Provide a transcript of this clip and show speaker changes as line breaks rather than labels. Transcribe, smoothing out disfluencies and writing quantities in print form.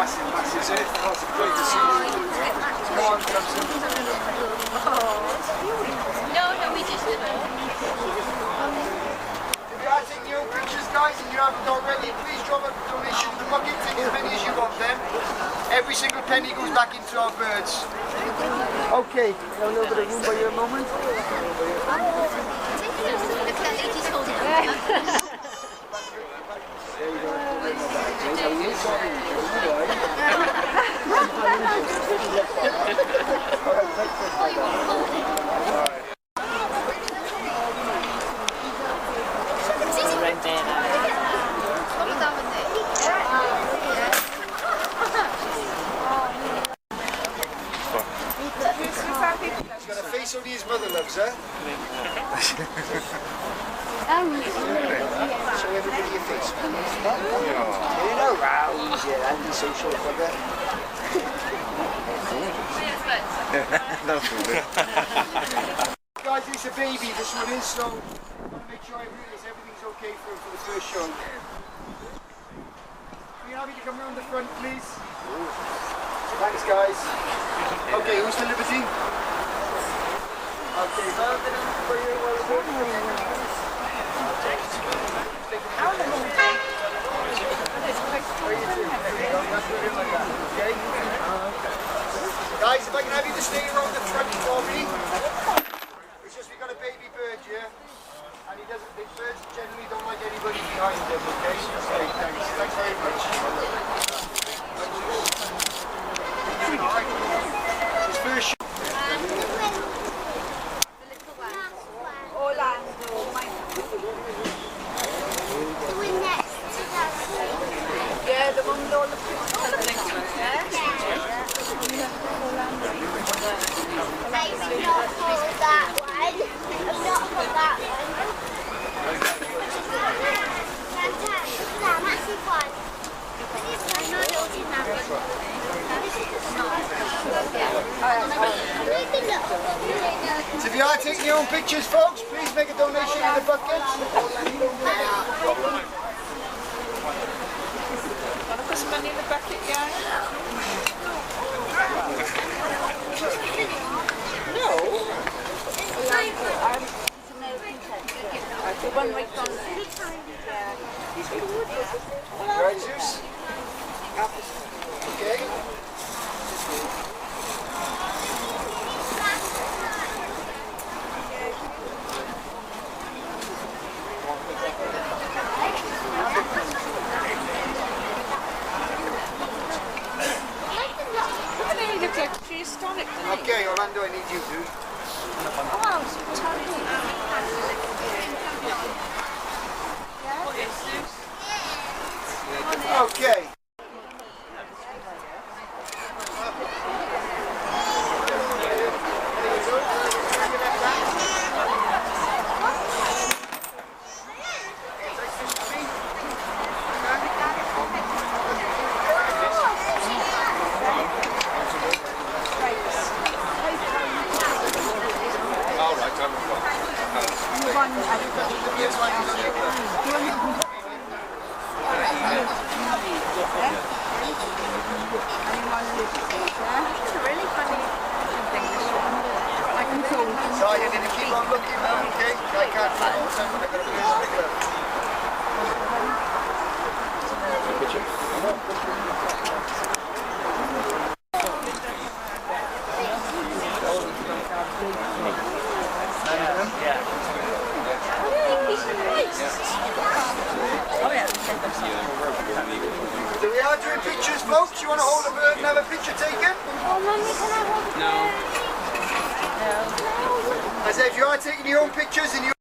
massive, massive. It's great to see you. Come on, Thompson.
No, we just didn't.
If you are taking your own pictures, guys, and you haven't already, please drop a donation in the bucket. Take as many as you want them. Every single penny goes back into our birds. Okay, a little bit of room by you a moment. He's got a face only his mother loves, huh? Show everybody your face. You know, wow, easy, anti-social bugger. Guys, it's a baby, this one is, so I want to make sure everything's okay for the first show. Can you have me to come around the front, please? Thanks, guys. Okay, who's the Liberty? Okay, for you, Guys, if I can have you to stay around the front for me. It's just we got a baby bird here, and he doesn't. Big birds generally don't like anybody behind them. Okay, so stay. Thanks. Thanks very much. His first show.
Yeah, the one with all the pictures.
Maybe not for that one. Not for that one. That massive one. I'm not looking at it.
So if you are taking your own pictures, folks, please make a donation in the bucket.
Want to put some money in the bucket, yeah? No. The one right on there.
Right, Zeus? Okay.
He looks like prehistoric, doesn't he?
Okay, Orlando, I need you, dude.
Oh, so tiny.
Okay. Sorry, I didn't keep on looking now, okay? I can't find it, so I'm going to go to So we are doing pictures, folks. You want to hold a bird and have a picture taken?
Oh, Mummy, can I hold it?
I said, if you are taking your own pictures and you